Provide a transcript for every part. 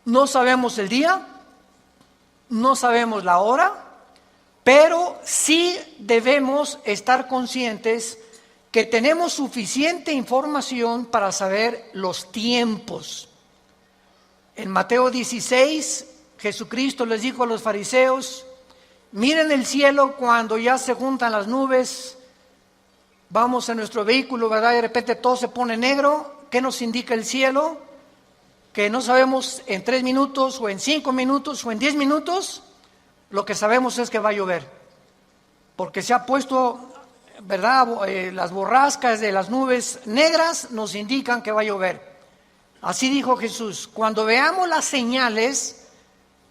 No sabemos el día, no sabemos la hora, pero sí debemos estar conscientes que tenemos suficiente información para saber los tiempos. En Mateo 16, Jesucristo les dijo a los fariseos: miren el cielo cuando ya se juntan las nubes, vamos en nuestro vehículo, ¿verdad? Y de repente todo se pone negro. ¿Qué nos indica el cielo? Que no sabemos en 3 minutos, o en 5 minutos, o en 10 minutos. Lo que sabemos es que va a llover, porque se ha puesto, ¿verdad? Las borrascas de las nubes negras nos indican que va a llover. Así dijo Jesús: cuando veamos las señales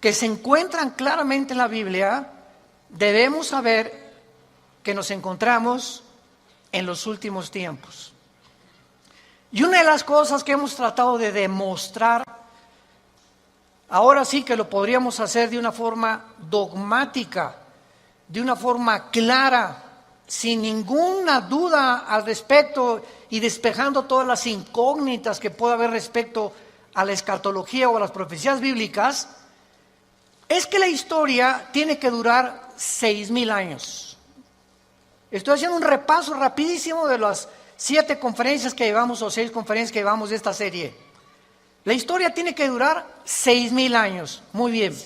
que se encuentran claramente en la Biblia, debemos saber que nos encontramos en los últimos tiempos. Y una de las cosas que hemos tratado de demostrar, ahora sí que lo podríamos hacer de una forma dogmática, de una forma clara, sin ninguna duda al respecto y despejando todas las incógnitas que pueda haber respecto a la escatología o a las profecías bíblicas, es que la historia tiene que durar 6,000 años. Estoy haciendo un repaso rapidísimo de las 7 conferencias que llevamos, o 6 conferencias que llevamos de esta serie. La historia tiene que durar 6,000 años. Muy bien.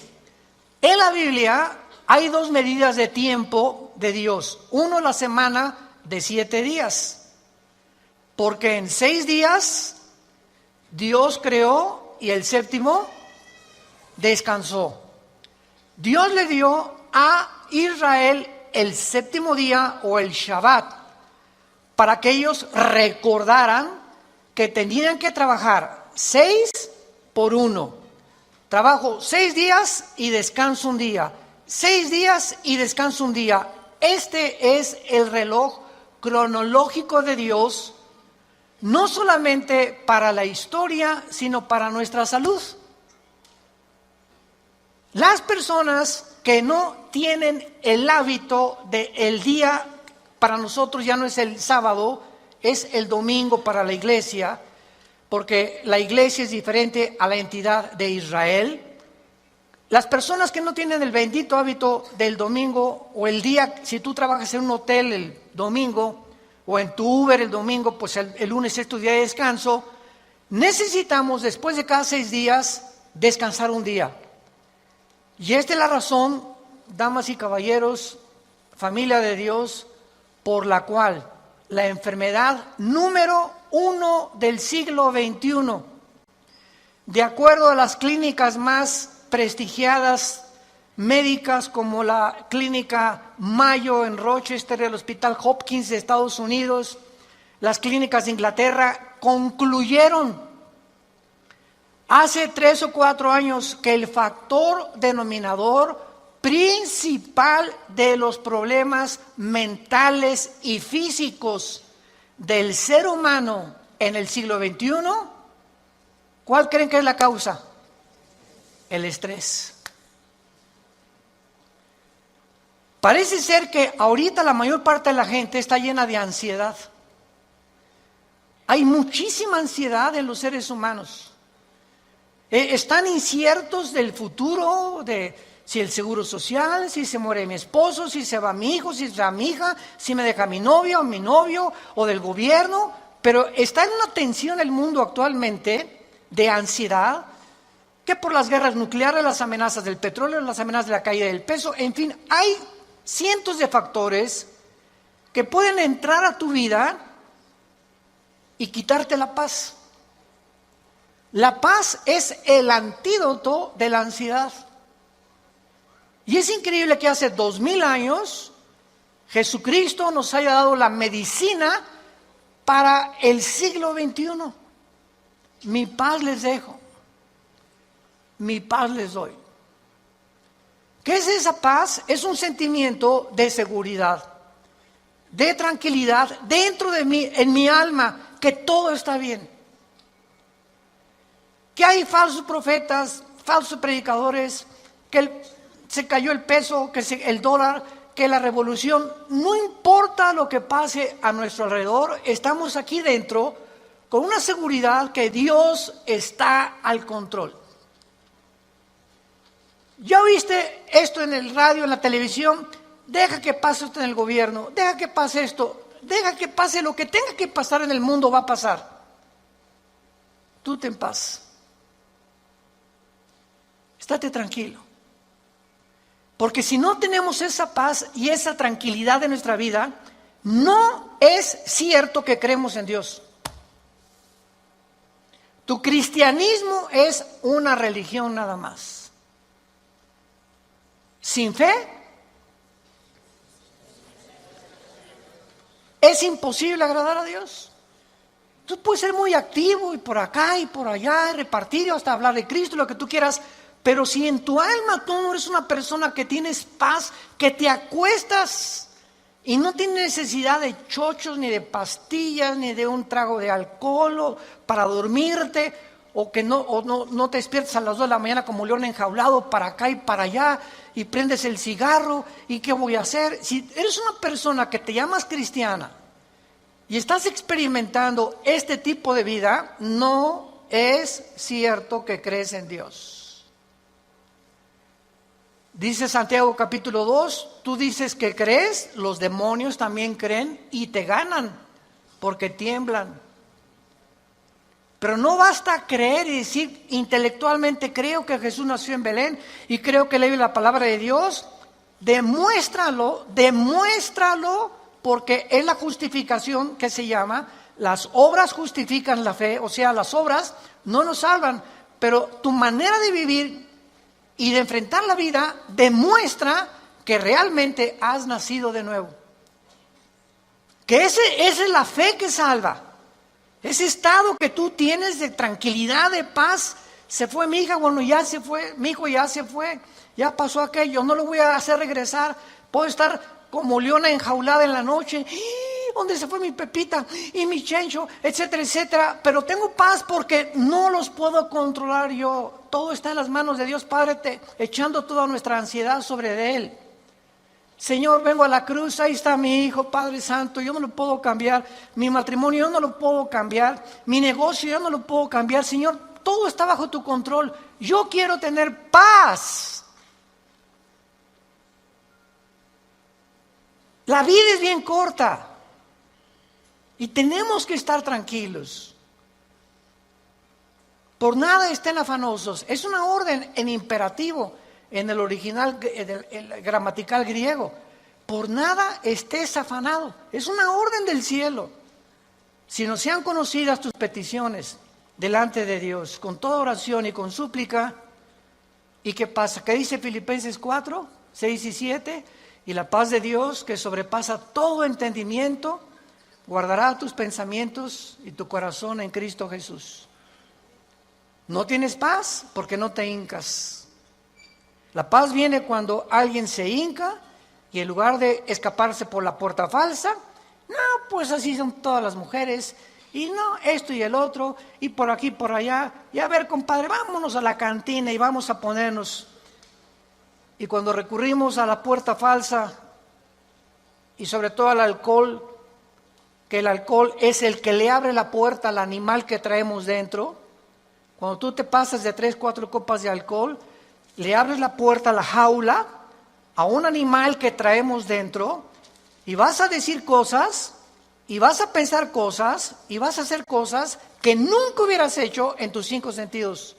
En la Biblia hay 2 medidas de tiempo de Dios. Uno, la semana de 7 días. Porque en 6 días Dios creó y el séptimo descansó. Dios le dio a Israel el séptimo día, o el Shabbat, para que ellos recordaran que tenían que trabajar 6 por 1. Trabajo 6 días y descanso un día. 6 días y descanso un día. Este es el reloj cronológico de Dios, no solamente para la historia, sino para nuestra salud. Las personas que no tienen el hábito de el día, para nosotros ya no es el sábado, es el domingo para la iglesia, porque la iglesia es diferente a la entidad de Israel. Las personas que no tienen el bendito hábito del domingo, o el día, si tú trabajas en un hotel el domingo, o en tu Uber el domingo, pues el lunes es tu día de descanso, necesitamos después de cada 6 días descansar un día. Y esta es la razón, damas y caballeros, familia de Dios, por la cual la enfermedad número 1 del siglo XXI, de acuerdo a las clínicas más prestigiadas médicas, como la clínica Mayo en Rochester, el Hospital Hopkins de Estados Unidos, las clínicas de Inglaterra, concluyeron hace 3 o 4 años que el factor denominador principal de los problemas mentales y físicos del ser humano en el siglo XXI, ¿cuál creen que es la causa? El estrés. Parece ser que ahorita la mayor parte de la gente está llena de ansiedad. Hay muchísima ansiedad en los seres humanos. Están inciertos del futuro, de si el seguro social, si se muere mi esposo, si se va mi hijo, si se va mi hija, si me deja mi novia o mi novio, o del gobierno. Pero está en una tensión el mundo actualmente de ansiedad, que por las guerras nucleares, las amenazas del petróleo, las amenazas de la caída del peso, en fin, hay cientos de factores que pueden entrar a tu vida y quitarte la paz. La paz es el antídoto de la ansiedad. Y es increíble que hace 2000 años Jesucristo nos haya dado la medicina para el siglo XXI. Mi paz les dejo, mi paz les doy. ¿Qué es esa paz? Es un sentimiento de seguridad, de tranquilidad dentro de mí, en mi alma, que todo está bien. Que hay falsos profetas, falsos predicadores, que se cayó el peso, que el dólar, que la revolución, no importa lo que pase a nuestro alrededor, estamos aquí dentro con una seguridad que Dios está al control. ¿Ya viste esto en el radio, en la televisión? Deja que pase esto en el gobierno, deja que pase esto, deja que pase lo que tenga que pasar en el mundo, va a pasar. Tú ten paz. Estate tranquilo. Porque si no tenemos esa paz y esa tranquilidad en nuestra vida, no es cierto que creemos en Dios. Tu cristianismo es una religión nada más. Sin fe es imposible agradar a Dios. Tú puedes ser muy activo y por acá y por allá, repartir y hasta hablar de Cristo, lo que tú quieras, pero si en tu alma tú no eres una persona que tienes paz, que te acuestas y no tienes necesidad de chochos, ni de pastillas, ni de un trago de alcohol para dormirte, o que no te despiertas a las 2 de la mañana como león enjaulado para acá y para allá, y prendes el cigarro, ¿y qué voy a hacer? Si eres una persona que te llamas cristiana y estás experimentando este tipo de vida, no es cierto que crees en Dios. Dice Santiago capítulo 2, tú dices que crees, los demonios también creen y te ganan porque tiemblan. Pero no basta creer y decir intelectualmente creo que Jesús nació en Belén y creo que leí la palabra de Dios. Demuéstralo porque es la justificación que se llama, las obras justifican la fe, o sea, las obras no nos salvan, pero tu manera de vivir y de enfrentar la vida demuestra que realmente has nacido de nuevo. Que esa es la fe que salva. Ese estado que tú tienes de tranquilidad, de paz. Se fue mi hija, bueno, ya se fue, mi hijo ya se fue, ya pasó aquello, no lo voy a hacer regresar. Puedo estar como leona enjaulada en la noche. ¿Dónde se fue mi Pepita y mi Chencho? Etcétera, etcétera. Pero tengo paz porque no los puedo controlar yo. Todo está en las manos de Dios Padre, echando toda nuestra ansiedad sobre Él. Señor, vengo a la cruz, ahí está mi hijo, Padre Santo, yo no lo puedo cambiar. Mi matrimonio, yo no lo puedo cambiar. Mi negocio, yo no lo puedo cambiar. Señor, todo está bajo tu control. Yo quiero tener paz. La vida es bien corta. Y tenemos que estar tranquilos. Por nada estén afanosos. Es una orden en imperativo en el original, el gramatical griego. Por nada estés afanado. Es una orden del cielo. Si no sean conocidas tus peticiones delante de Dios, con toda oración y con súplica. ¿Y qué pasa? ¿Qué dice Filipenses 4, 6 y 7? Y la paz de Dios, que sobrepasa todo entendimiento, guardará tus pensamientos y tu corazón en Cristo Jesús. ¿No tienes paz? Porque no te hincas. La paz viene cuando alguien se hinca y en lugar de escaparse por la puerta falsa, no, pues así son todas las mujeres, y no, esto y el otro, y por aquí, por allá, y a ver, compadre, vámonos a la cantina y vamos a ponernos. Y cuando recurrimos a la puerta falsa, y sobre todo al alcohol, que el alcohol es el que le abre la puerta al animal que traemos dentro. Cuando tú te pasas de 3, 4 copas de alcohol, le abres la puerta a la jaula, a un animal que traemos dentro, y vas a decir cosas, y vas a pensar cosas, y vas a hacer cosas que nunca hubieras hecho en tus 5 sentidos.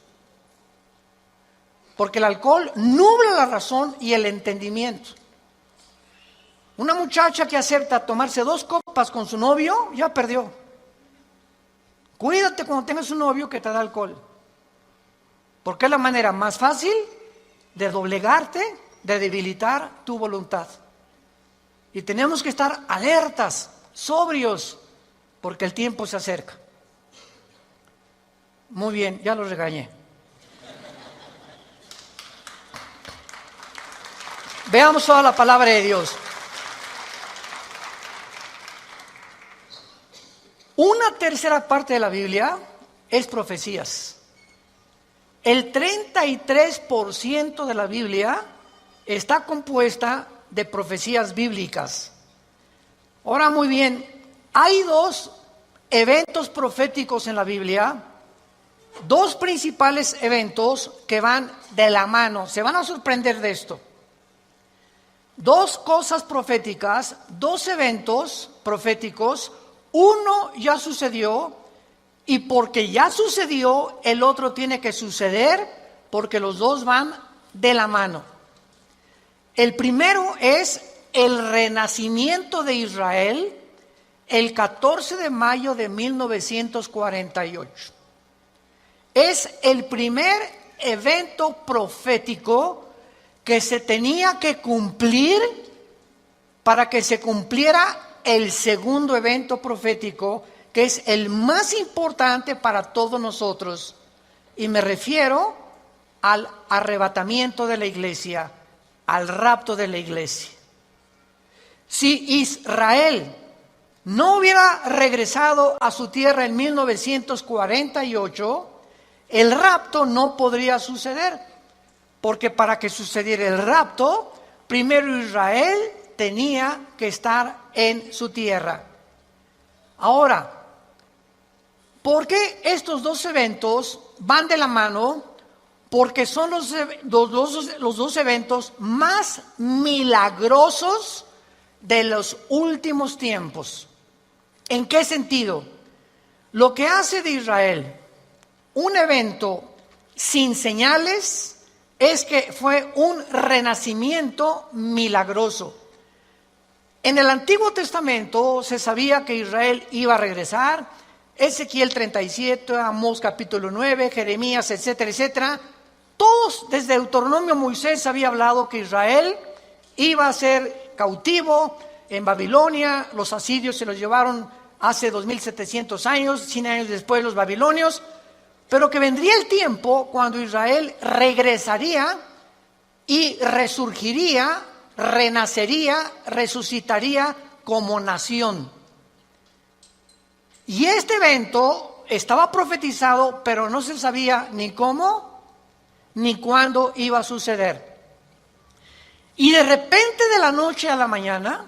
Porque el alcohol nubla la razón y el entendimiento. Una muchacha que acepta tomarse 2 copas con su novio, ya perdió. Cuídate cuando tengas un novio que te da alcohol. Porque es la manera más fácil de doblegarte, de debilitar tu voluntad. Y tenemos que estar alertas, sobrios, porque el tiempo se acerca. Muy bien, ya los regañé. Veamos toda la palabra de Dios. Una tercera parte de la Biblia es profecías. El 33% de la Biblia está compuesta de profecías bíblicas. Ahora, muy bien, hay 2 eventos proféticos en la Biblia dos principales eventos que van de la mano. Se van a sorprender de esto. Dos cosas proféticas, dos eventos proféticos. Uno ya sucedió y porque ya sucedió, el otro tiene que suceder porque los dos van de la mano. El primero es el renacimiento de Israel el 14 de mayo de 1948. Es el primer evento profético que se tenía que cumplir para que se cumpliera el segundo evento profético, que es el más importante para todos nosotros. Y me refiero al arrebatamiento de la iglesia, al rapto de la iglesia. Si Israel no hubiera regresado a su tierra en 1948, el rapto no podría suceder, porque para que sucediera el rapto, primero Israel tenía que estar en su tierra. Ahora, ¿por qué estos dos eventos van de la mano? Porque son los dos eventos más milagrosos de los últimos tiempos. ¿En qué sentido? Lo que hace de Israel un evento sin señales es que fue un renacimiento milagroso. En el Antiguo Testamento se sabía que Israel iba a regresar. Ezequiel 37, Amós capítulo 9, Jeremías, etcétera, etcétera. Todos, desde Deuteronomio, Moisés había hablado que Israel iba a ser cautivo en Babilonia. Los asirios se los llevaron hace 2700 años, 100 años después los babilonios, pero que vendría el tiempo cuando Israel regresaría y resurgiría, renacería, resucitaría como nación. Y este evento estaba profetizado, pero no se sabía ni cómo ni cuándo iba a suceder. Y de repente, de la noche a la mañana,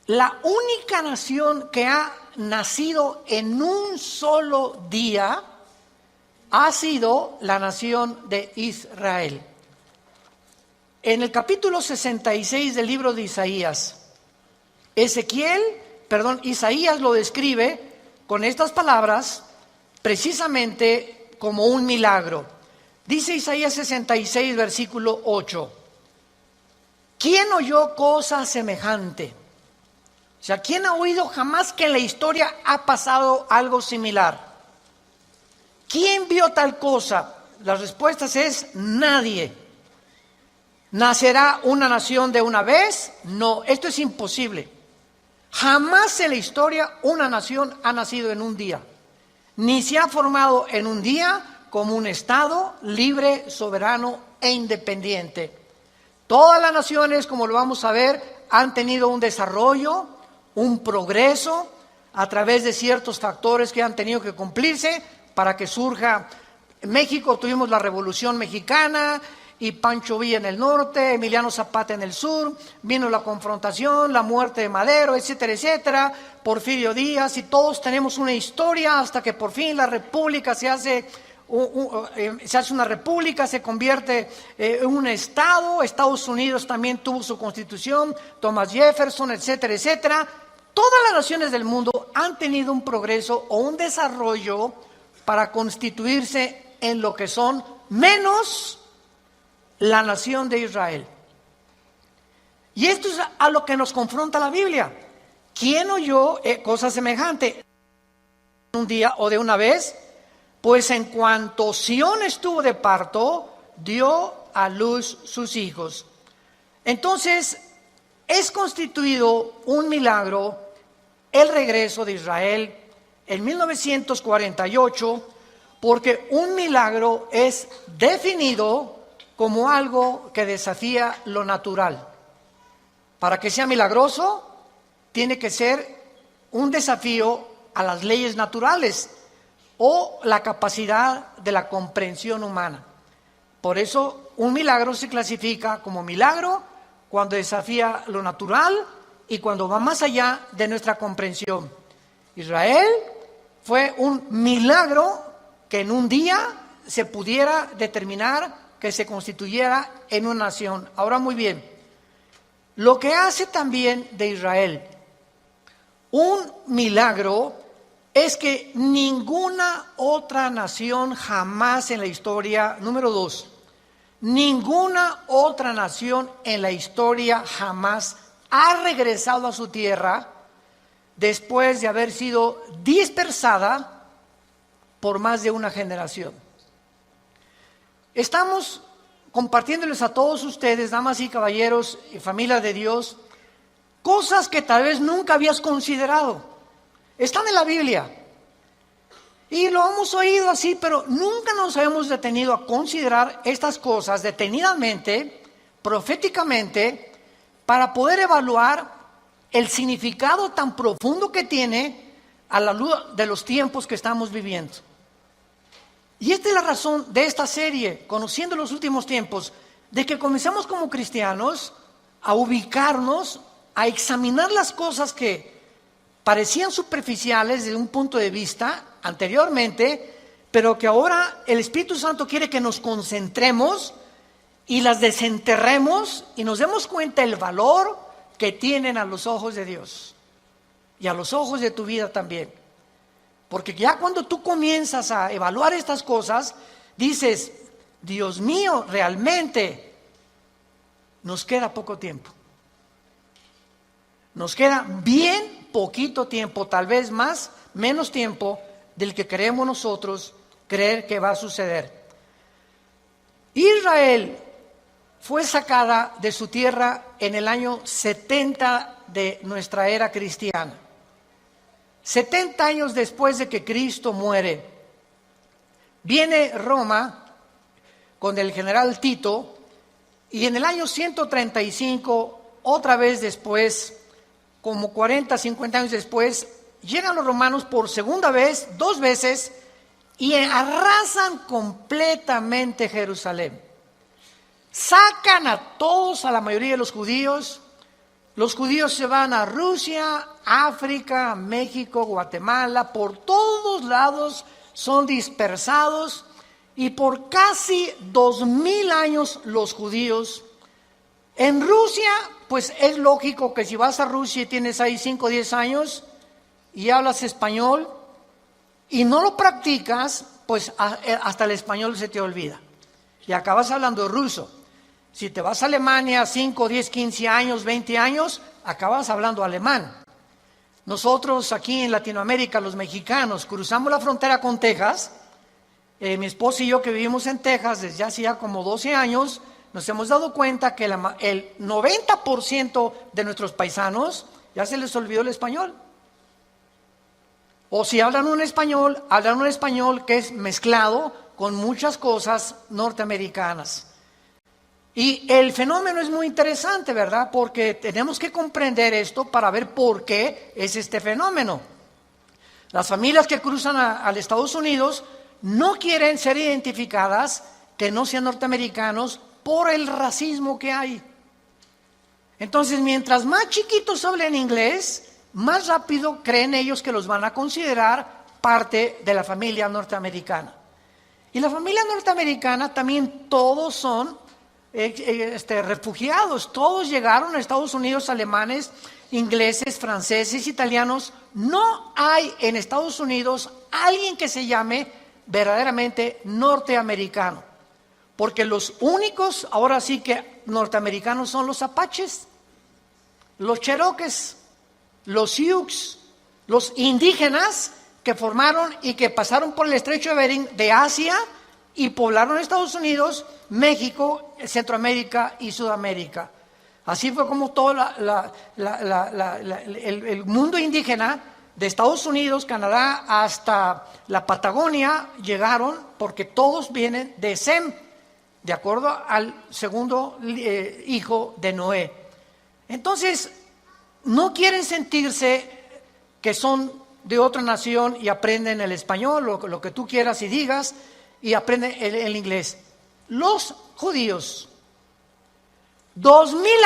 la única nación que ha nacido en un solo día ha sido la nación de Israel. En el capítulo 66 del libro de Isaías, Isaías lo describe con estas palabras precisamente como un milagro. Dice Isaías 66, versículo 8. ¿Quién oyó cosa semejante? O sea, ¿quién ha oído jamás que en la historia ha pasado algo similar? ¿Quién vio tal cosa? La respuesta es nadie. ¿Nacerá una nación de una vez? No, esto es imposible. Jamás en la historia una nación ha nacido en un día, ni se ha formado en un día como un Estado libre, soberano e independiente. Todas las naciones, como lo vamos a ver, han tenido un desarrollo, un progreso a través de ciertos factores que han tenido que cumplirse para que surja. En México tuvimos la Revolución Mexicana y Pancho Villa en el norte, Emiliano Zapata en el sur, vino la confrontación, la muerte de Madero, etcétera, etcétera, Porfirio Díaz, y todos tenemos una historia hasta que por fin la república se hace una república, se convierte en un estado. Estados Unidos también tuvo su constitución, Thomas Jefferson, etcétera, etcétera. Todas las naciones del mundo han tenido un progreso o un desarrollo para constituirse en lo que son, menos la nación de Israel. Y esto es a lo que nos confronta la Biblia. ¿Quién oyó cosa semejante? Un día o de una vez, pues en cuanto Sión estuvo de parto, dio a luz sus hijos. Entonces, es constituido un milagro el regreso de Israel en 1948, porque un milagro es definido como algo que desafía lo natural. Para que sea milagroso, tiene que ser un desafío a las leyes naturales o la capacidad de la comprensión humana. Por eso, un milagro se clasifica como milagro cuando desafía lo natural y cuando va más allá de nuestra comprensión. Israel fue un milagro que en un día se pudiera determinar que se constituyera en una nación. Ahora muy bien, lo que hace también de Israel un milagro es que ninguna otra nación jamás en la historia, número 2, ninguna otra nación en la historia jamás ha regresado a su tierra después de haber sido dispersada por más de una generación. Estamos compartiéndoles a todos ustedes, damas y caballeros y familia de Dios, cosas que tal vez nunca habías considerado. Están en la Biblia. Y lo hemos oído así, pero nunca nos hemos detenido a considerar estas cosas detenidamente, proféticamente, para poder evaluar el significado tan profundo que tiene a la luz de los tiempos que estamos viviendo. Y esta es la razón de esta serie, Conociendo los Últimos Tiempos, de que comencemos como cristianos a ubicarnos, a examinar las cosas que parecían superficiales desde un punto de vista anteriormente, pero que ahora el Espíritu Santo quiere que nos concentremos y las desenterremos y nos demos cuenta del valor que tienen a los ojos de Dios y a los ojos de tu vida también. Porque ya cuando tú comienzas a evaluar estas cosas, dices, Dios mío, realmente nos queda poco tiempo. Nos queda bien poquito tiempo, tal vez menos tiempo del que creemos nosotros creer que va a suceder. Israel fue sacada de su tierra en el año 70 de nuestra era cristiana. 70 años después de que Cristo muere, viene Roma con el general Tito y en el año 135, otra vez después, como 40, 50 años después, llegan los romanos por segunda vez, 2 veces, y arrasan completamente Jerusalén. Sacan a todos, a la mayoría de los judíos. Los judíos se van a Rusia, África, México, Guatemala, por todos lados son dispersados y por casi 2000 años los judíos. En Rusia, pues es lógico que si vas a Rusia y tienes ahí 5 o 10 años y hablas español y no lo practicas, pues hasta el español se te olvida y acabas hablando ruso. Si te vas a Alemania 5, 10, 15 años, 20 años, acabas hablando alemán. Nosotros aquí en Latinoamérica, los mexicanos, cruzamos la frontera con Texas. Mi esposa y yo que vivimos en Texas desde hace ya como 12 años, nos hemos dado cuenta que el 90% de nuestros paisanos ya se les olvidó el español. O si hablan un español que es mezclado con muchas cosas norteamericanas. Y el fenómeno es muy interesante, ¿verdad? Porque tenemos que comprender esto para ver por qué es este fenómeno. Las familias que cruzan a Estados Unidos no quieren ser identificadas que no sean norteamericanos por el racismo que hay. Entonces, mientras más chiquitos hablen inglés, más rápido creen ellos que los van a considerar parte de la familia norteamericana. Y la familia norteamericana también todos son refugiados, todos llegaron a Estados Unidos, alemanes, ingleses, franceses, italianos. No hay en Estados Unidos alguien que se llame verdaderamente norteamericano, porque los únicos, ahora sí que norteamericanos son los apaches, los cherokees, los sioux, los indígenas que formaron y que pasaron por el estrecho de Bering de Asia y poblaron Estados Unidos, México, Centroamérica y Sudamérica. Así fue como todo el mundo indígena de Estados Unidos, Canadá, hasta la Patagonia llegaron, porque todos vienen de Sem, de acuerdo al segundo hijo de Noé. Entonces, no quieren sentirse que son de otra nación y aprenden el español, lo que tú quieras y digas, y aprenden el inglés. Los judíos, 2000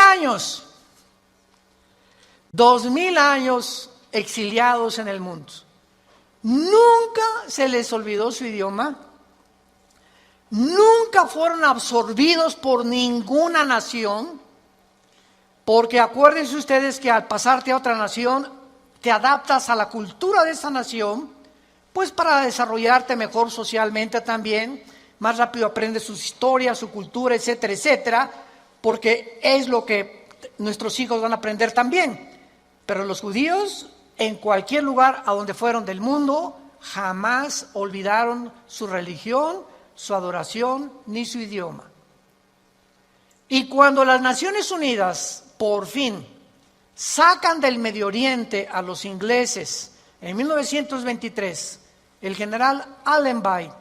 años exiliados en el mundo, Nunca se les olvidó su idioma. Nunca fueron absorbidos por ninguna nación. Porque acuérdense ustedes que al pasarte a otra nación, te adaptas a la cultura de esa nación, pues para desarrollarte mejor socialmente también, más rápido aprendes sus historias, su cultura, etcétera, etcétera, porque es lo que nuestros hijos van a aprender también. Pero los judíos, en cualquier lugar a donde fueron del mundo, jamás olvidaron su religión, su adoración, ni su idioma. Y cuando las Naciones Unidas, por fin, sacan del Medio Oriente a los ingleses, en 1923, el general Allenby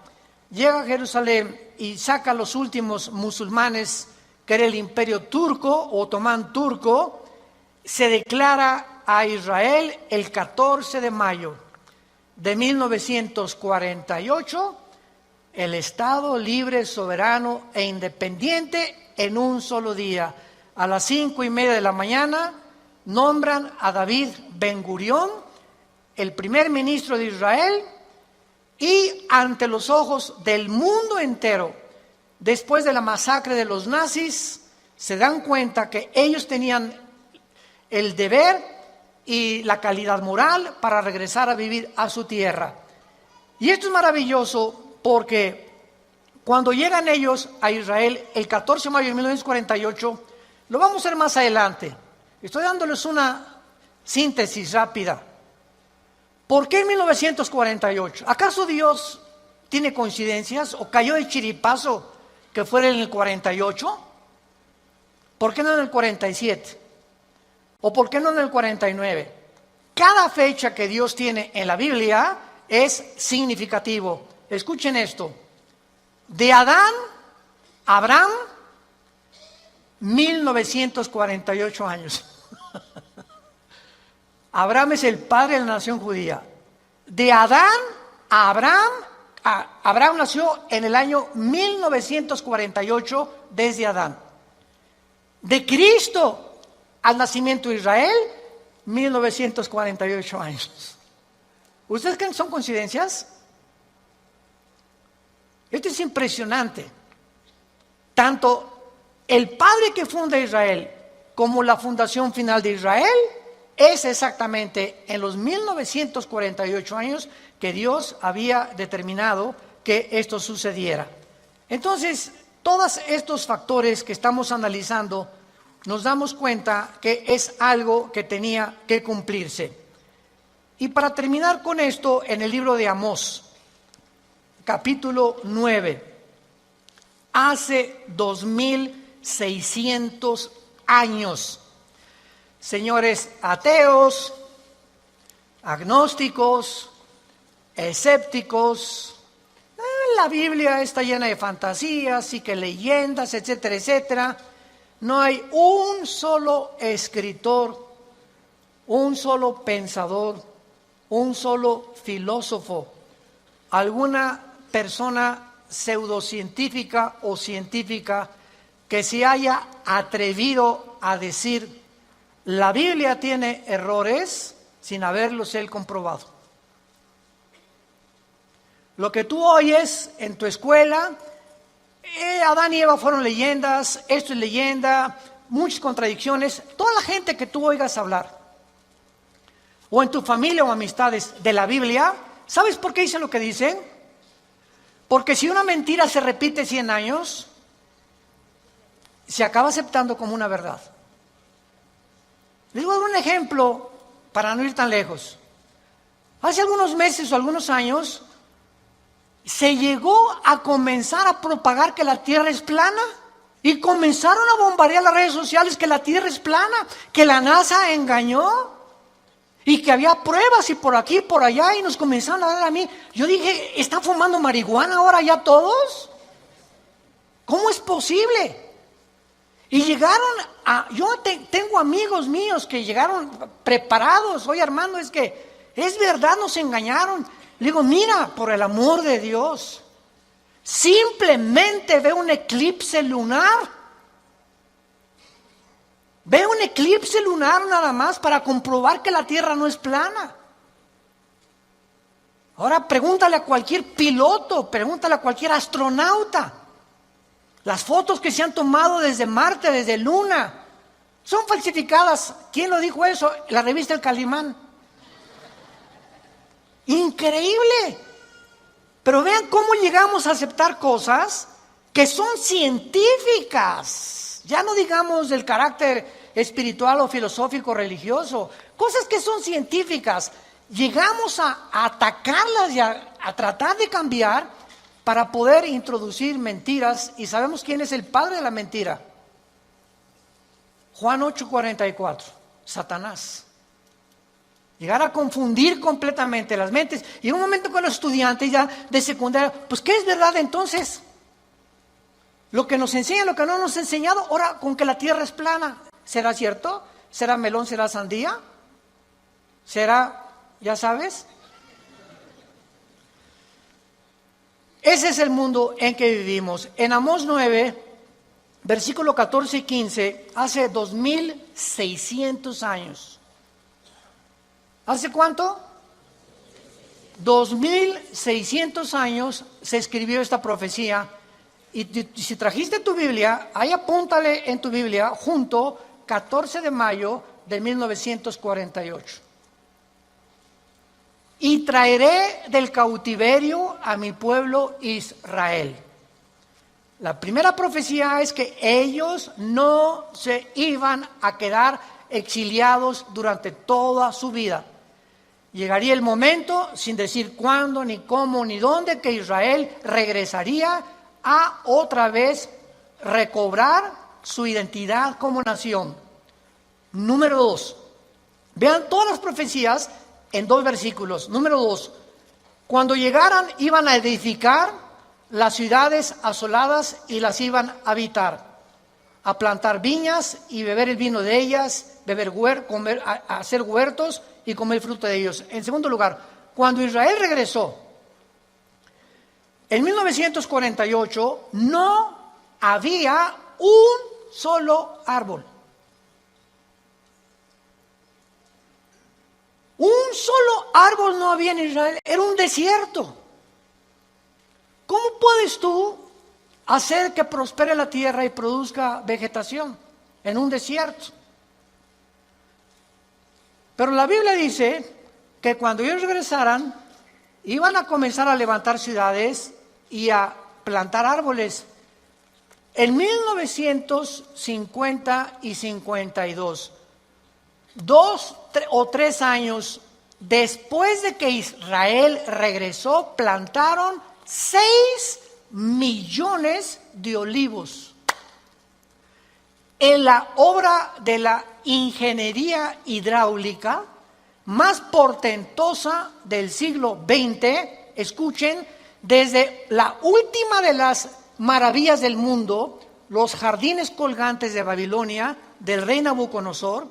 llega a Jerusalén y saca a los últimos musulmanes, que era el imperio turco, otomán turco. Se declara a Israel el 14 de mayo de 1948, el Estado libre, soberano e independiente en un solo día. A las 5:30 de la mañana nombran a David Ben Gurión, el primer ministro de Israel, y ante los ojos del mundo entero, después de la masacre de los nazis, se dan cuenta que ellos tenían el deber y la calidad moral para regresar a vivir a su tierra. Y esto es maravilloso porque cuando llegan ellos a Israel el 14 de mayo de 1948, lo vamos a ver más adelante. Estoy dándoles una síntesis rápida. ¿Por qué en 1948? ¿Acaso Dios tiene coincidencias o cayó de chiripazo que fuera en el 48? ¿Por qué no en el 47? ¿O por qué no en el 49? Cada fecha que Dios tiene en la Biblia es significativo. Escuchen esto. De Adán a Abraham, 1948 años. Abraham es el padre de la nación judía. De Adán a Abraham, Abraham nació en el año 1948 desde Adán. De Cristo al nacimiento de Israel, 1948 años. ¿Ustedes creen que son coincidencias? Esto es impresionante. Tanto el padre que funda Israel como la fundación final de Israel es exactamente en los 1948 años que Dios había determinado que esto sucediera. Entonces, todos estos factores que estamos analizando, nos damos cuenta que es algo que tenía que cumplirse. Y para terminar con esto, en el libro de Amós, capítulo 9, hace 2600 años, señores ateos, agnósticos, escépticos, la Biblia está llena de fantasías y que leyendas, etcétera, etcétera. No hay un solo escritor, un solo pensador, un solo filósofo, alguna persona pseudocientífica o científica que se haya atrevido a decir la Biblia tiene errores sin haberlos él comprobado. Lo que tú oyes en tu escuela, Adán y Eva fueron leyendas, esto es leyenda, muchas contradicciones. Toda la gente que tú oigas hablar, o en tu familia o amistades de la Biblia, ¿sabes por qué dicen lo que dicen? Porque si una mentira se repite 100 años, se acaba aceptando como una verdad. Les voy a dar un ejemplo para no ir tan lejos. Hace algunos meses o algunos años, se llegó a comenzar a propagar que la Tierra es plana y comenzaron a bombardear las redes sociales que la Tierra es plana, que la NASA engañó y que había pruebas y por aquí y por allá, y nos comenzaron a dar a mí. Yo dije, ¿están fumando marihuana ahora ya todos? ¿Cómo es posible? Y llegaron tengo amigos míos que llegaron preparados. Oye, Armando, es que es verdad, nos engañaron. Le digo, mira, por el amor de Dios, simplemente ve un eclipse lunar. Ve un eclipse lunar nada más para comprobar que la Tierra no es plana. Ahora pregúntale a cualquier piloto, pregúntale a cualquier astronauta. Las fotos que se han tomado desde Marte, desde Luna, son falsificadas. ¿Quién lo dijo eso? La revista El Calimán. Increíble. Pero vean cómo llegamos a aceptar cosas que son científicas. Ya no digamos del carácter espiritual o filosófico religioso. Cosas que son científicas. Llegamos a atacarlas y a tratar de cambiar para poder introducir mentiras. Y sabemos quién es el padre de la mentira. Juan 8:44, Satanás. Llegar a confundir completamente las mentes. Y en un momento con los estudiantes ya de secundaria, pues ¿qué es verdad entonces? Lo que nos enseña, lo que no nos ha enseñado, ahora con que la tierra es plana. ¿Será cierto? ¿Será melón? ¿Será sandía? ¿Será, ya sabes? Ese es el mundo en que vivimos. En Amós 9, versículo 14 y 15, hace 2600 años. ¿Hace cuánto? 2600 años se escribió esta profecía. Y si trajiste tu Biblia, ahí apúntale en tu Biblia, junto 14 de mayo de 1948. Y traeré del cautiverio a mi pueblo Israel. La primera profecía es que ellos no se iban a quedar exiliados durante toda su vida. Llegaría el momento, sin decir cuándo, ni cómo, ni dónde, que Israel regresaría a otra vez recobrar su identidad como nación. Número 2. Vean todas las profecías en 2 versículos. Número 2. Cuando llegaran iban a edificar las ciudades asoladas y las iban a habitar, a plantar viñas y beber el vino de ellas, comer, a hacer huertos y comer fruto de ellos. En segundo lugar, cuando Israel regresó, en 1948 no había un solo árbol. Un solo árbol no había en Israel, era un desierto. ¿Cómo puedes tú hacer que prospere la tierra y produzca vegetación en un desierto? Pero la Biblia dice que cuando ellos regresaran, iban a comenzar a levantar ciudades y a plantar árboles. En 1950 y 52, 2 o 3 años después de que Israel regresó, plantaron 6 millones de olivos. En la obra de la ingeniería hidráulica más portentosa del siglo XX, escuchen, desde la última de las maravillas del mundo, los jardines colgantes de Babilonia, del rey Nabucodonosor,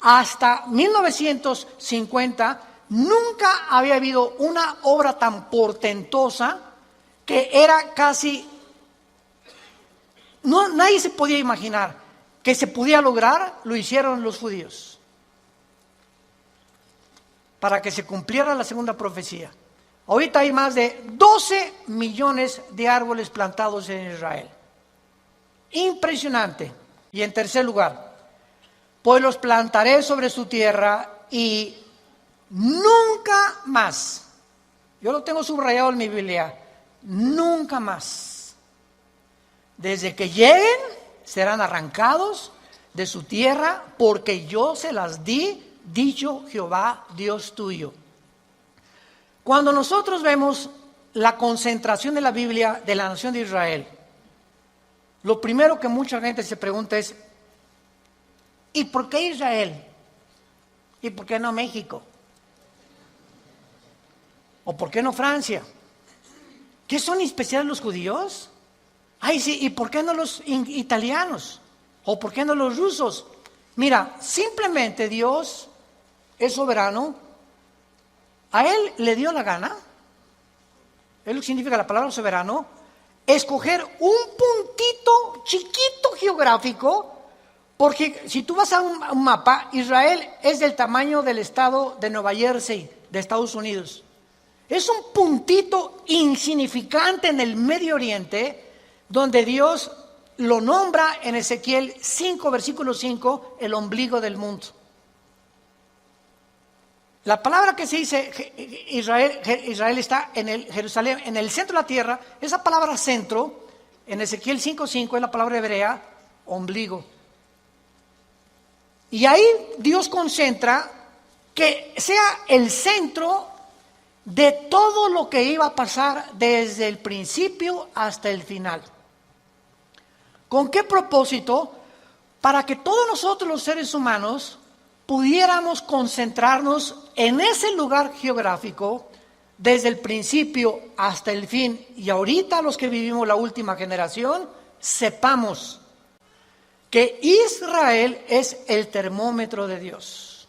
hasta 1950, nunca había habido una obra tan portentosa que era casi, nadie se podía imaginar que se podía lograr. Lo hicieron los judíos para que se cumpliera la segunda profecía. Ahorita hay más de 12 millones de árboles plantados en Israel. Impresionante. Y en tercer lugar, pues los plantaré sobre su tierra y nunca más, yo lo tengo subrayado en mi Biblia, nunca más, desde que lleguen, serán arrancados de su tierra, porque yo se las di, dicho Jehová, Dios tuyo. Cuando nosotros vemos la concentración de la Biblia de la nación de Israel, lo primero que mucha gente se pregunta es, ¿y por qué Israel? ¿Y por qué no México? ¿O por qué no Francia? ¿Qué son especiales los judíos? Ay, sí, ¿y por qué no los italianos? ¿O por qué no los rusos? Mira, simplemente Dios es soberano. A Él le dio la gana, es lo que significa la palabra soberano, escoger un puntito chiquito geográfico, porque si tú vas a un mapa, Israel es del tamaño del estado de Nueva Jersey, de Estados Unidos. Es un puntito insignificante en el Medio Oriente, donde Dios lo nombra en Ezequiel 5, versículo 5, el ombligo del mundo. La palabra que se dice Israel está en el Jerusalén, en el centro de la tierra. Esa palabra centro, en Ezequiel 5:5, es la palabra hebrea ombligo. Y ahí Dios concentra que sea el centro de todo lo que iba a pasar desde el principio hasta el final. ¿Con qué propósito? Para que todos nosotros los seres humanos pudiéramos concentrarnos en ese lugar geográfico desde el principio hasta el fin. Y ahorita los que vivimos la última generación, sepamos que Israel es el termómetro de Dios.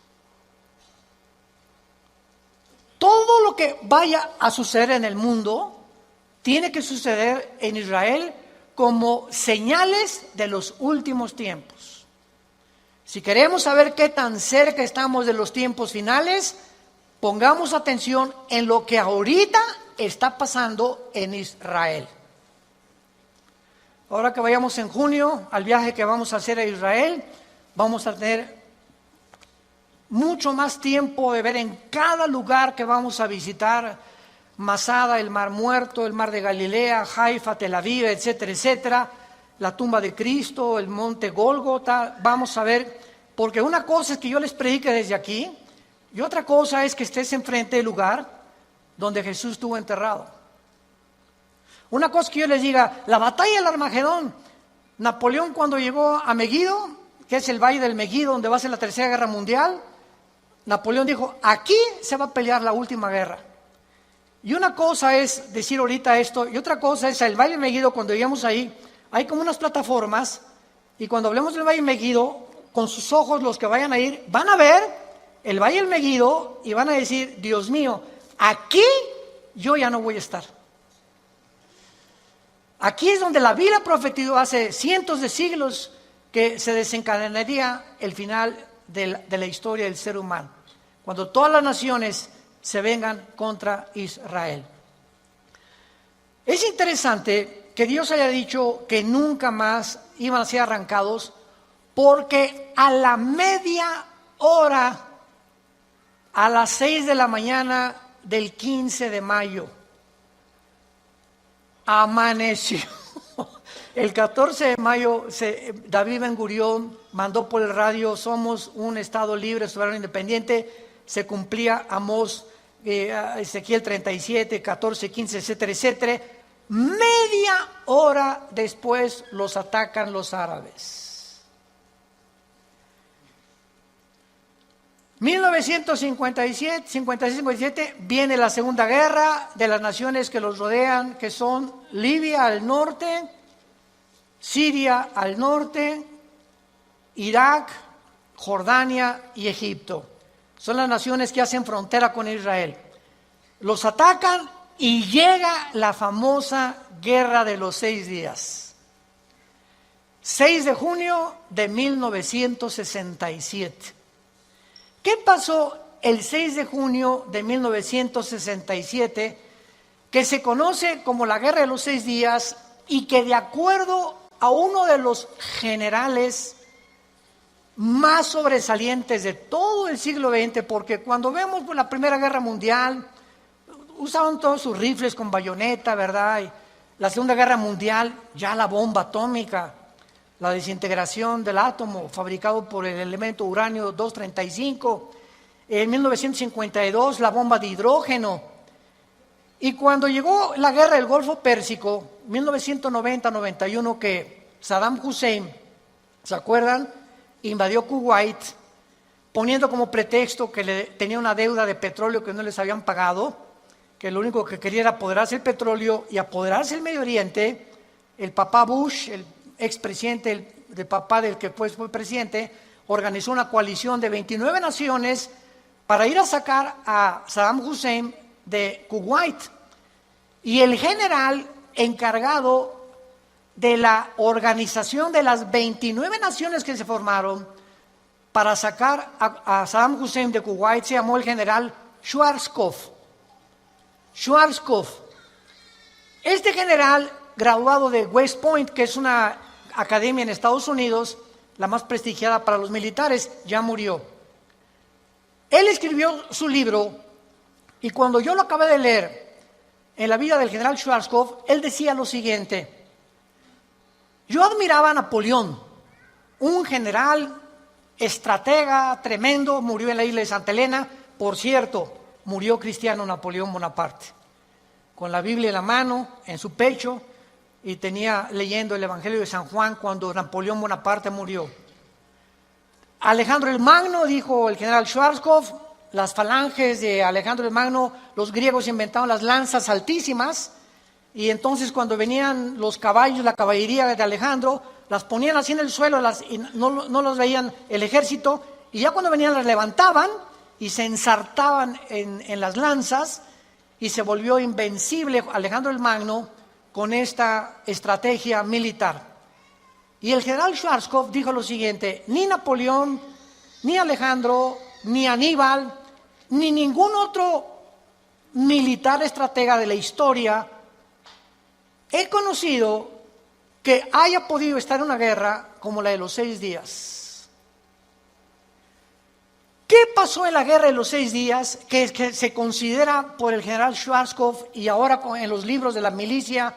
Todo lo que vaya a suceder en el mundo tiene que suceder en Israel como señales de los últimos tiempos. Si queremos saber qué tan cerca estamos de los tiempos finales, pongamos atención en lo que ahorita está pasando en Israel. Ahora que vayamos en junio al viaje que vamos a hacer a Israel, vamos a tener mucho más tiempo de ver en cada lugar que vamos a visitar: Masada, el Mar Muerto, el Mar de Galilea, Haifa, Tel Aviv, etcétera, etcétera, la tumba de Cristo, el monte Gólgota. Vamos a ver, porque una cosa es que yo les predique desde aquí y otra cosa es que estés enfrente del lugar donde Jesús estuvo enterrado. Una cosa es que yo les diga, la batalla del Armagedón. Napoleón, cuando llegó a Megiddo, que es el valle del Megiddo, donde va a ser la Tercera Guerra Mundial, Napoleón dijo, aquí se va a pelear la última guerra. Y una cosa es decir ahorita esto, y otra cosa es el Valle de Megiddo. Cuando llegamos ahí, hay como unas plataformas, y cuando hablemos del Valle de Megiddo, con sus ojos los que vayan a ir, van a ver el Valle del Megiddo y van a decir, Dios mío, aquí yo ya no voy a estar. Aquí es donde la Biblia profetizó hace cientos de siglos que se desencadenaría el final de la historia del ser humano, cuando todas las naciones se vengan contra Israel. Es interesante que Dios haya dicho que nunca más iban a ser arrancados, porque a la media hora, a las 6 de la mañana del 15 de mayo, amaneció. El 14 de mayo, David Ben-Gurión mandó por el radio, somos un estado libre, soberano, independiente. Se cumplía Amós, Ezequiel 37, 14, 15, etcétera, etcétera. Media hora después los atacan los árabes. 1957, 56-57, viene la Segunda Guerra de las naciones que los rodean, que son Libia al norte, Siria al norte, Irak, Jordania y Egipto. Son las naciones que hacen frontera con Israel. Los atacan y llega la famosa Guerra de los 6 días. 6 de junio de 1967. ¿Qué pasó el 6 de junio de 1967, que se conoce como la Guerra de los 6 días y que, de acuerdo a uno de los generales más sobresalientes de todo el siglo XX, porque cuando vemos la Primera Guerra Mundial, usaban todos sus rifles con bayoneta, ¿verdad? Y la Segunda Guerra Mundial, ya la bomba atómica, la desintegración del átomo fabricado por el elemento uranio 235, en 1952 la bomba de hidrógeno. Y cuando llegó la guerra del Golfo Pérsico, 1990-91, que Saddam Hussein, ¿se acuerdan?, invadió Kuwait, poniendo como pretexto que tenía una deuda de petróleo que no les habían pagado, que lo único que quería era apoderarse del petróleo y apoderarse del Medio Oriente. El papá Bush, el expresidente del papá del que fue presidente, organizó una coalición de 29 naciones para ir a sacar a Saddam Hussein de Kuwait. Y el general encargado de la organización de las 29 naciones que se formaron para sacar a Saddam Hussein de Kuwait se llamó el general Schwarzkopf. Schwarzkopf. Este general, graduado de West Point, que es una academia en Estados Unidos, la más prestigiada para los militares, ya murió. Él escribió su libro, y cuando yo lo acabé de leer en la vida del general Schwarzkopf, él decía lo siguiente: yo admiraba a Napoleón, un general, estratega tremendo, murió en la isla de Santa Elena. Por cierto, murió cristiano Napoleón Bonaparte, con la Biblia en la mano, en su pecho, y tenía leyendo el Evangelio de San Juan cuando Napoleón Bonaparte murió. Alejandro el Magno, dijo el general Schwarzkopf, las falanges de Alejandro el Magno, los griegos inventaron las lanzas altísimas, y entonces cuando venían los caballos, la caballería de Alejandro, las ponían así en el suelo y no los veían el ejército, y ya cuando venían las levantaban y se ensartaban en las lanzas, y se volvió invencible Alejandro el Magno con esta estrategia militar. Y el general Schwarzkopf dijo lo siguiente: ni Napoleón, ni Alejandro, ni Aníbal, ni ningún otro militar estratega de la historia he conocido que haya podido estar en una guerra como la de los 6 días. ¿Qué pasó en la guerra de los 6 días? Que se considera por el general Schwarzkopf y ahora en los libros de la milicia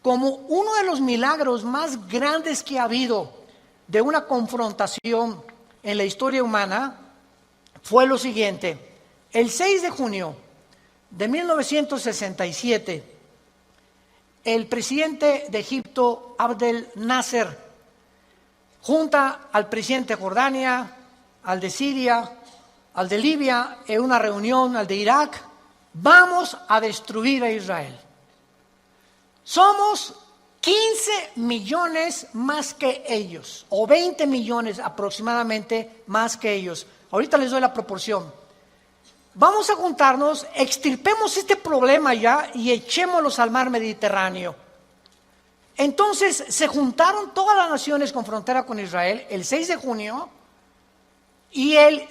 como uno de los milagros más grandes que ha habido de una confrontación en la historia humana. Fue lo siguiente: el 6 de junio de 1967, el presidente de Egipto, Abdel Nasser, junta al presidente de Jordania, al de Siria, al de Libia, en una reunión, al de Irak. Vamos a destruir a Israel. Somos 15 millones más que ellos, o 20 millones aproximadamente más que ellos. Ahorita les doy la proporción. Vamos a juntarnos, extirpemos este problema ya y echémoslos al mar Mediterráneo. Entonces se juntaron todas las naciones con frontera con Israel el 6 de junio y el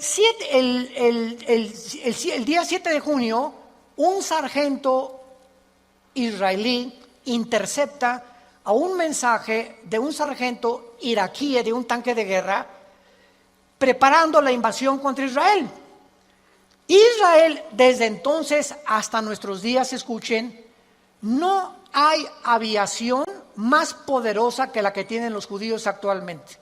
día 7 de junio un sargento israelí intercepta a un mensaje de un sargento iraquí de un tanque de guerra preparando la invasión contra Israel. Israel, desde entonces hasta nuestros días, escuchen, no hay aviación más poderosa que la que tienen los judíos actualmente.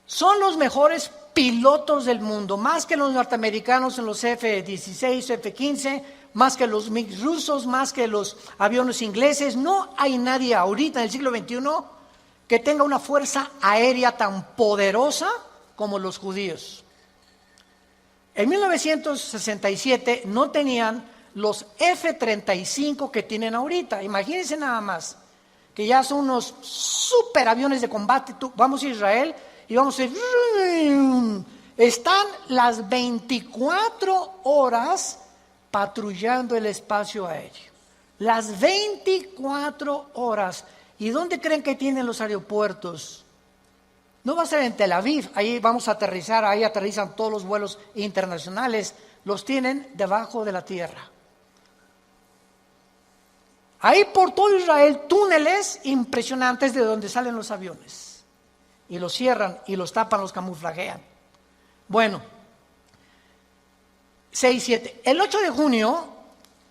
Son los mejores pilotos del mundo, más que los norteamericanos en los F-16, F-15, más que los MiG rusos, más que los aviones ingleses. No hay nadie ahorita en el siglo XXI que tenga una fuerza aérea tan poderosa como los judíos. En 1967 no tenían los F-35 que tienen ahorita. Imagínense nada más, que ya son unos superaviones de combate. Vamos a Israel y vamos a decir, están las 24 horas patrullando el espacio aéreo. Las 24 horas. ¿Y dónde creen que tienen los aeropuertos? No va a ser en Tel Aviv, ahí vamos a aterrizar, ahí aterrizan todos los vuelos internacionales, los tienen debajo de la tierra. Ahí por todo Israel, túneles impresionantes de donde salen los aviones. Y los cierran y los tapan, los camuflajean. Bueno, 6-7. El 8 de junio,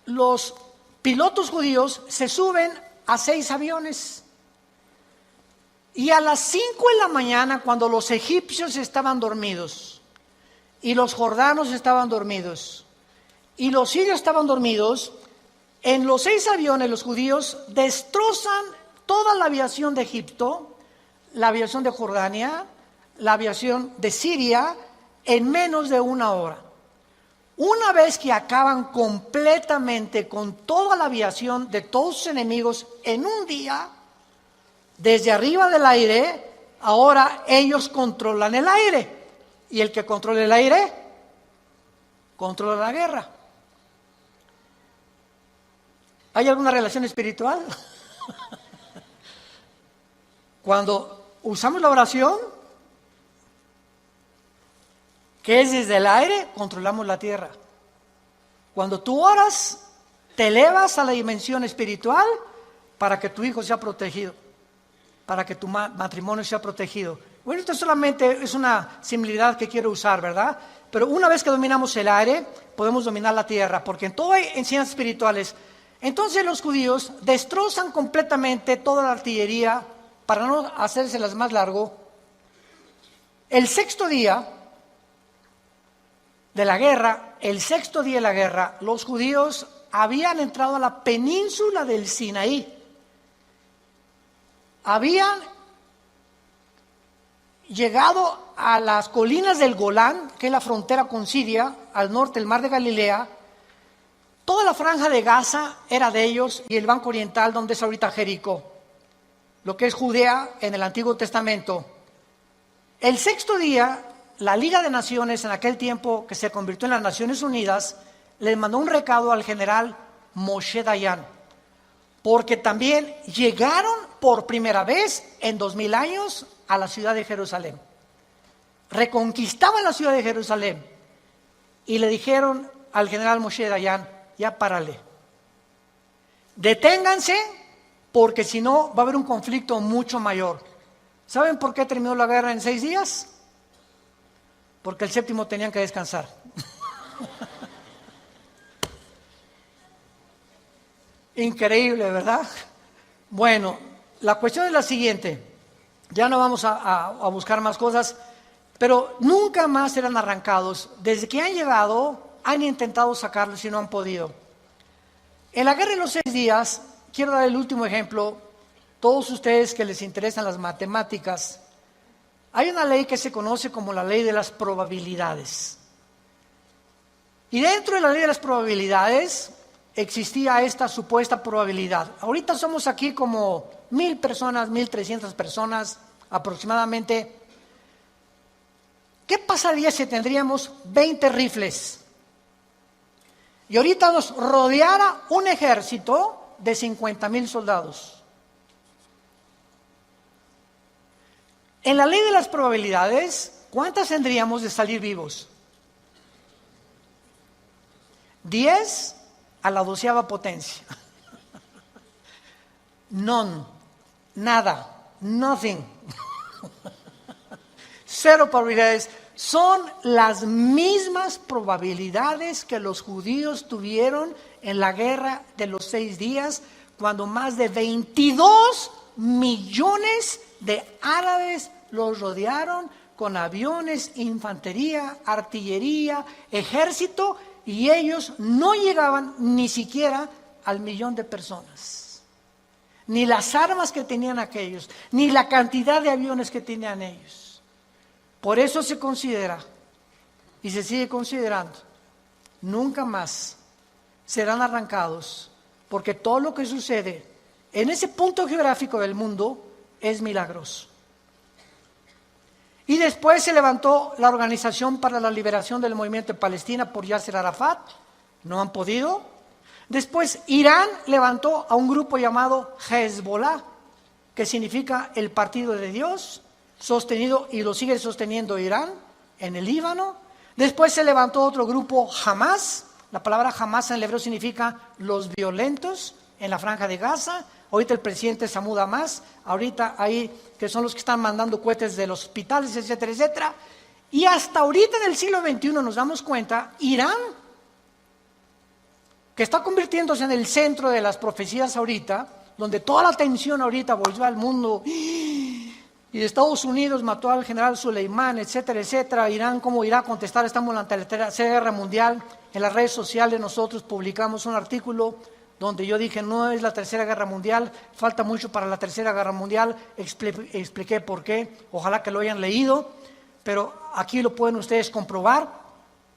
los pilotos judíos se suben a 6 aviones. Y a las 5 de la mañana, cuando los egipcios estaban dormidos, y los jordanos estaban dormidos, y los sirios estaban dormidos, en los 6 aviones los judíos destrozan toda la aviación de Egipto, la aviación de Jordania, la aviación de Siria, en menos de 1 hora. Una vez que acaban completamente con toda la aviación de todos sus enemigos en un día, desde arriba del aire, ahora ellos controlan el aire. Y el que controla el aire, controla la guerra. ¿Hay alguna relación espiritual? Cuando usamos la oración, que es desde el aire, controlamos la tierra. Cuando tú oras, te elevas a la dimensión espiritual para que tu hijo sea protegido, para que tu matrimonio sea protegido. Bueno, esto solamente es una similitud que quiero usar, ¿verdad? Pero una vez que dominamos el aire, podemos dominar la tierra, porque en todas hay enseñanzas espirituales. Entonces los judíos destrozan completamente toda la artillería, para no hacérselas más largo. El sexto día de la guerra, los judíos habían entrado a la península del Sinaí. Habían llegado a las colinas del Golán, que es la frontera con Siria, al norte del mar de Galilea. Toda la franja de Gaza era de ellos, y el banco oriental, donde es ahorita Jericó, lo que es Judea en el Antiguo Testamento. El sexto día, la Liga de Naciones, en aquel tiempo que se convirtió en las Naciones Unidas, le mandó un recado al general Moshe Dayan, porque también llegaron por primera vez en 2000 años a la ciudad de Jerusalén. Reconquistaban la ciudad de Jerusalén y le dijeron al general Moshe Dayan: ya párale, deténganse, porque si no va a haber un conflicto mucho mayor. ¿Saben por qué terminó la guerra en 6 días? Porque el séptimo tenían que descansar. Increíble, ¿verdad? Bueno, la cuestión es la siguiente. Ya no vamos a buscar más cosas, pero nunca más serán arrancados. Desde que han llegado, han intentado sacarlos y no han podido. En la guerra de los 6 días, quiero dar el último ejemplo. Todos ustedes que les interesan las matemáticas, hay una ley que se conoce como la ley de las probabilidades. Y dentro de la ley de las probabilidades existía esta supuesta probabilidad. Ahorita somos aquí como 1000 personas, 1300 personas aproximadamente. ¿Qué pasaría si tendríamos 20 rifles? Y ahorita nos rodeara un ejército de 50,000 soldados. En la ley de las probabilidades, ¿cuántas tendríamos de salir vivos? 10 a la 12ª potencia. None, nada, nothing. 0 probabilidades. Son las mismas probabilidades que los judíos tuvieron en la guerra de los 6 días, cuando más de 22 millones de árabes los rodearon con aviones, infantería, artillería, ejército, y ellos no llegaban ni siquiera al 1,000,000 de personas. Ni las armas que tenían aquellos, ni la cantidad de aviones que tenían ellos. Por eso se considera, y se sigue considerando, nunca más serán arrancados, porque todo lo que sucede en ese punto geográfico del mundo es milagroso. Y después se levantó la Organización para la Liberación del Movimiento de Palestina por Yasser Arafat. No han podido. Después Irán levantó a un grupo llamado Hezbollah, que significa el Partido de Dios, sostenido, y lo sigue sosteniendo Irán en el Líbano. Después se levantó otro grupo, Hamas. La palabra Hamas en el hebreo significa los violentos, en la franja de Gaza. Ahorita el presidente es Mahmoud Abbas, ahorita ahí que son los que están mandando cohetes de los hospitales, etcétera, etcétera. Y hasta ahorita en el siglo XXI nos damos cuenta, Irán, que está convirtiéndose en el centro de las profecías ahorita, donde toda la atención ahorita volvió al mundo, y Estados Unidos mató al general Soleimán, etcétera, etcétera. Irán, ¿cómo irá a contestar? Estamos ante la Tercera Guerra Mundial. En las redes sociales nosotros publicamos un artículo donde yo dije: no es la Tercera Guerra Mundial, falta mucho para la Tercera Guerra Mundial. Expliqué por qué, ojalá que lo hayan leído, pero aquí lo pueden ustedes comprobar.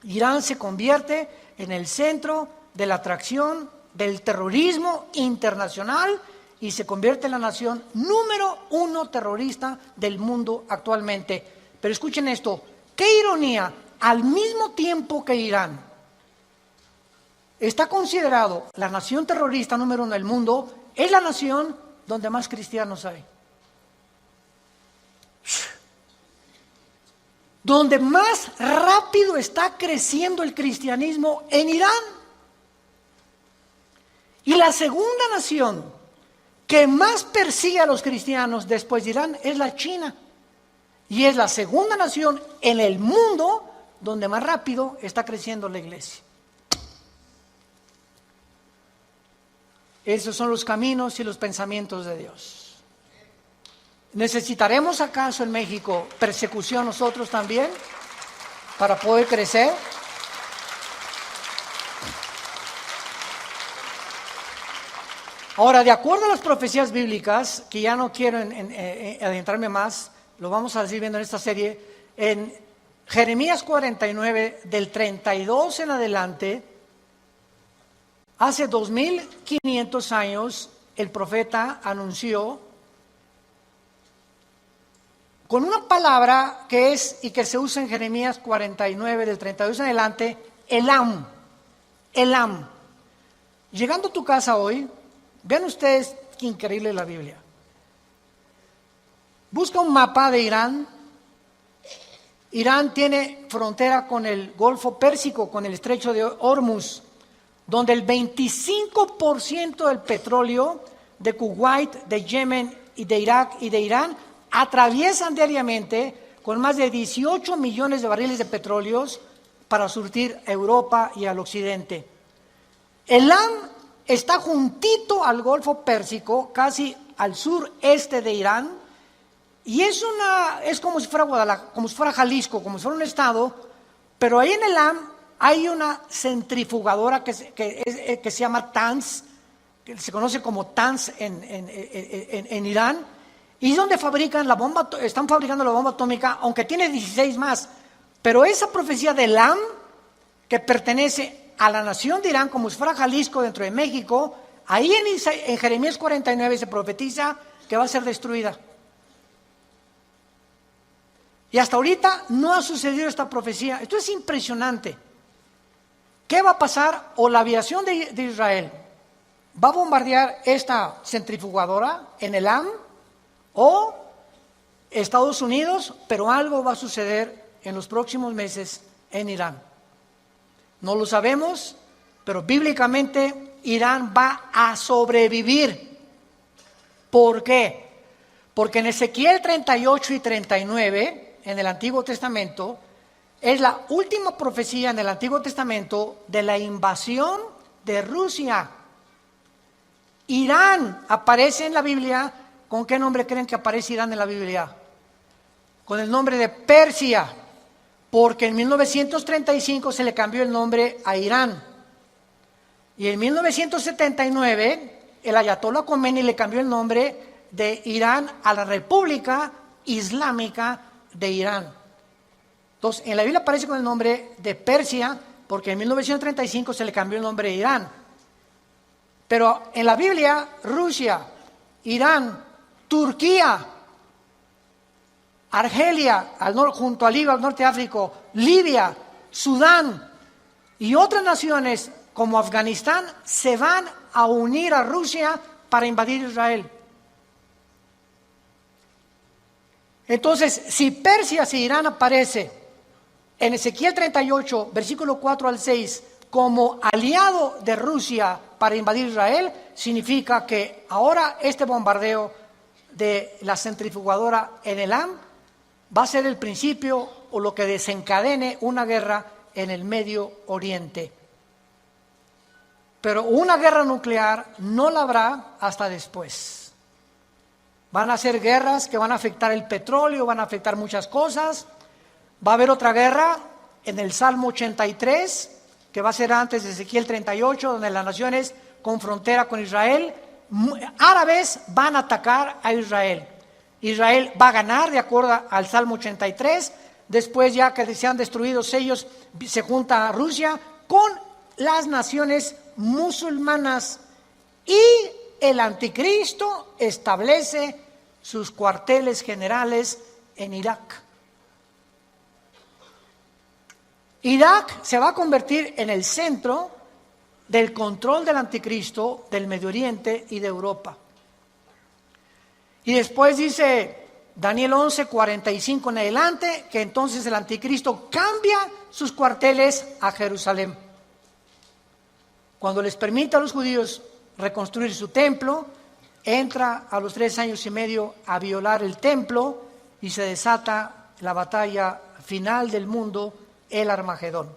Irán se convierte en el centro de la atracción del terrorismo internacional y se convierte en la nación número 1 terrorista del mundo actualmente. Pero escuchen esto, qué ironía, al mismo tiempo que Irán está considerado la nación terrorista número 1 del mundo, es la nación donde más cristianos hay. Donde más rápido está creciendo el cristianismo en Irán. Y la segunda nación que más persigue a los cristianos después de Irán es la China. Y es la segunda nación en el mundo donde más rápido está creciendo la iglesia. Esos son los caminos y los pensamientos de Dios. ¿Necesitaremos acaso en México persecución nosotros también para poder crecer? Ahora, de acuerdo a las profecías bíblicas, que ya no quiero adentrarme más, lo vamos a seguir viendo en esta serie, en Jeremías 49, del 32 en adelante, hace 2500 años, el profeta anunció con una palabra que es y que se usa en Jeremías 49, del 32 en adelante, Elam. Elam. Llegando a tu casa hoy, vean ustedes qué increíble es la Biblia. Busca un mapa de Irán. Irán tiene frontera con el Golfo Pérsico, con el estrecho de Hormuz, donde el 25% del petróleo de Kuwait, de Yemen y de Irak y de Irán atraviesan diariamente con más de 18 millones de barriles de petróleo para surtir a Europa y al occidente. Elam está juntito al Golfo Pérsico, casi al sureste de Irán, y es como si fuera Guadalajara, como si fuera Jalisco, como si fuera un estado, pero ahí en Elam hay una centrifugadora que se llama Tanz, que se conoce como Tanz en Irán, y es donde están fabricando la bomba atómica, aunque tiene 16 más. Pero esa profecía de Elam, que pertenece a la nación de Irán, como si fuera Jalisco dentro de México, ahí en Jeremías 49 se profetiza que va a ser destruida. Y hasta ahorita no ha sucedido esta profecía. Esto es impresionante. ¿Qué va a pasar? O la aviación de Israel va a bombardear esta centrifugadora en Elam, o Estados Unidos, pero algo va a suceder en los próximos meses en Irán. No lo sabemos, pero bíblicamente Irán va a sobrevivir. ¿Por qué? Porque en Ezequiel 38 y 39, en el Antiguo Testamento, es la última profecía en el Antiguo Testamento de la invasión de Rusia. Irán aparece en la Biblia. ¿Con qué nombre creen que aparece Irán en la Biblia? Con el nombre de Persia, porque en 1935 se le cambió el nombre a Irán. Y en 1979 el Ayatollah Khomeini le cambió el nombre de Irán a la República Islámica de Irán. Entonces, en la Biblia aparece con el nombre de Persia, porque en 1935 se le cambió el nombre de Irán. Pero en la Biblia, Rusia, Irán, Turquía, Argelia, junto a Libia, al norte de África, Libia, Sudán y otras naciones como Afganistán se van a unir a Rusia para invadir Israel. Entonces, si Persia, si Irán aparece en Ezequiel 38, versículo 4 al 6, como aliado de Rusia para invadir Israel, significa que ahora este bombardeo de la centrifugadora en Elam va a ser el principio o lo que desencadene una guerra en el Medio Oriente. Pero una guerra nuclear no la habrá hasta después. Van a ser guerras que van a afectar el petróleo, van a afectar muchas cosas. Va a haber otra guerra en el Salmo 83, que va a ser antes de Ezequiel 38, donde las naciones con frontera con Israel, árabes van a atacar a Israel. Israel va a ganar de acuerdo al Salmo 83. Después, ya que se han destruido ellos, se junta a Rusia con las naciones musulmanas y el anticristo establece sus cuarteles generales en Irak. Irak se va a convertir en el centro del control del anticristo del Medio Oriente y de Europa. Y después dice Daniel 11, 45 en adelante, que entonces el anticristo cambia sus cuarteles a Jerusalén. Cuando les permita a los judíos reconstruir su templo, entra a los 3 años y medio a violar el templo y se desata la batalla final del mundo, el Armagedón,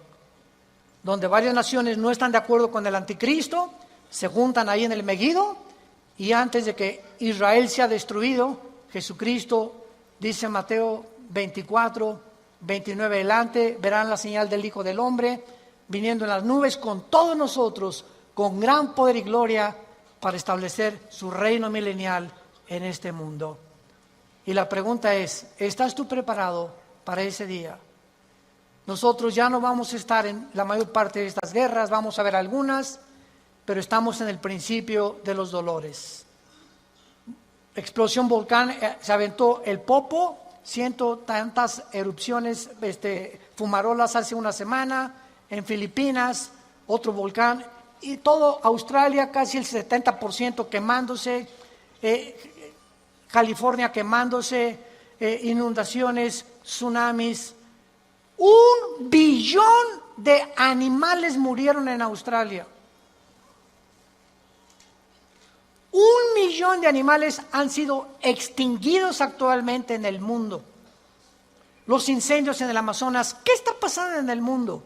donde varias naciones no están de acuerdo con el anticristo, se juntan ahí en el Megido, y antes de que Israel sea destruido, Jesucristo, dice Mateo 24, 29 adelante, verán la señal del Hijo del Hombre, viniendo en las nubes con todos nosotros, con gran poder y gloria, para establecer su reino milenial en este mundo. Y la pregunta es, ¿estás tú preparado para ese día? Nosotros ya no vamos a estar en la mayor parte de estas guerras, vamos a ver algunas, pero estamos en el principio de los dolores. Explosión volcán, se aventó el Popo, tantas erupciones, fumarolas hace una semana, en Filipinas, otro volcán, y todo Australia, casi el 70% quemándose, California quemándose, inundaciones, tsunamis. 1 billón de animales murieron en Australia. 1 millón de animales han sido extinguidos actualmente en el mundo. Los incendios en el Amazonas, ¿qué está pasando en el mundo?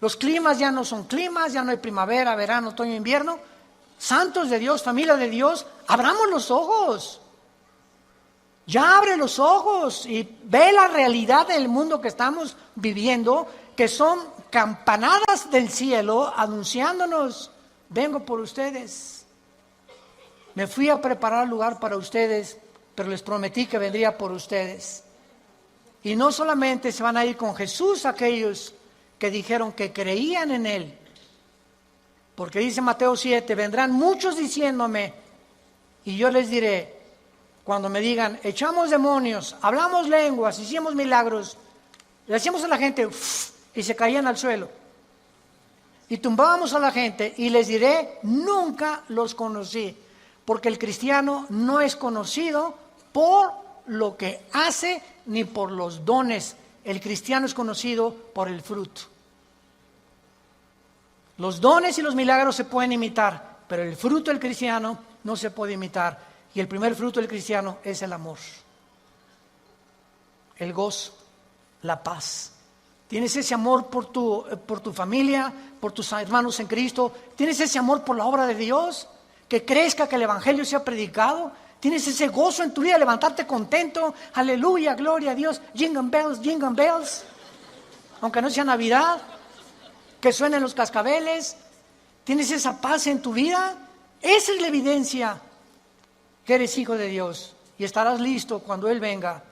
Los climas ya no son climas, ya no hay primavera, verano, otoño, invierno. Santos de Dios, familia de Dios, abramos los ojos. Ya abre los ojos y ve la realidad del mundo que estamos viviendo, que son campanadas del cielo anunciándonos, vengo por ustedes. Me fui a preparar lugar para ustedes, pero les prometí que vendría por ustedes. Y no solamente se van a ir con Jesús aquellos que dijeron que creían en Él, porque dice Mateo 7, vendrán muchos diciéndome, y yo les diré, cuando me digan, echamos demonios, hablamos lenguas, hicimos milagros, le decíamos a la gente, uff, y se caían al suelo. Y tumbábamos a la gente y les diré, nunca los conocí, porque el cristiano no es conocido por lo que hace ni por los dones. El cristiano es conocido por el fruto. Los dones y los milagros se pueden imitar, pero el fruto del cristiano no se puede imitar. Y el primer fruto del cristiano es el amor, el gozo, la paz. ¿Tienes ese amor por tu familia, por tus hermanos en Cristo? ¿Tienes ese amor por la obra de Dios? Que crezca, que el Evangelio sea predicado. ¿Tienes ese gozo en tu vida, levantarte contento? Aleluya, gloria a Dios. Jingle bells. Aunque no sea Navidad, que suenen los cascabeles. ¿Tienes esa paz en tu vida? Esa es la evidencia que eres hijo de Dios. Y estarás listo cuando Él venga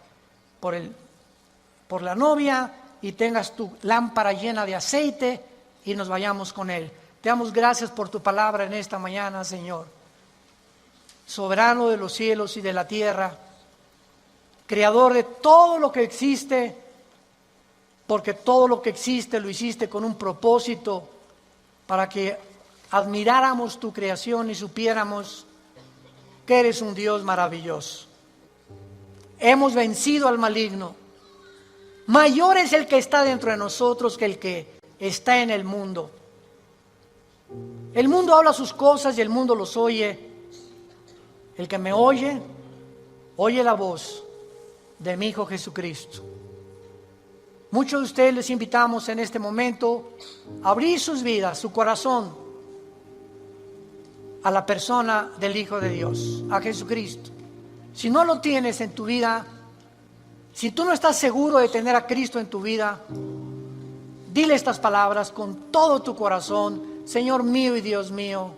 por la novia y tengas tu lámpara llena de aceite y nos vayamos con Él. Te damos gracias por tu palabra en esta mañana, Señor. Soberano de los cielos y de la tierra, creador de todo lo que existe, porque todo lo que existe lo hiciste con un propósito, para que admiráramos tu creación y supiéramos que eres un Dios maravilloso. Hemos vencido al maligno. Mayor es el que está dentro de nosotros que el que está en el mundo. El mundo habla sus cosas y el mundo los oye. El que me oye, oye la voz de mi Hijo Jesucristo. Muchos de ustedes les invitamos en este momento a abrir sus vidas, su corazón, a la persona del Hijo de Dios, a Jesucristo. Si no lo tienes en tu vida, si tú no estás seguro de tener a Cristo en tu vida, dile estas palabras con todo tu corazón: Señor mío y Dios mío,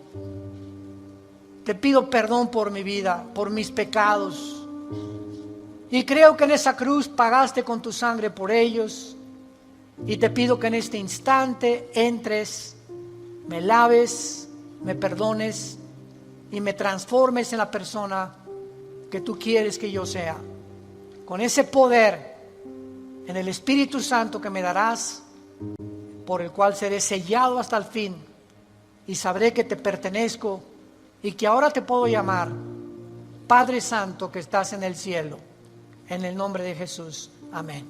te pido perdón por mi vida, por mis pecados. Y creo que en esa cruz pagaste con tu sangre por ellos. Y te pido que en este instante entres, me laves, me perdones y me transformes en la persona que tú quieres que yo sea. Con ese poder en el Espíritu Santo que me darás, por el cual seré sellado hasta el fin y sabré que te pertenezco y que ahora te puedo llamar Padre Santo que estás en el cielo. En el nombre de Jesús. Amén.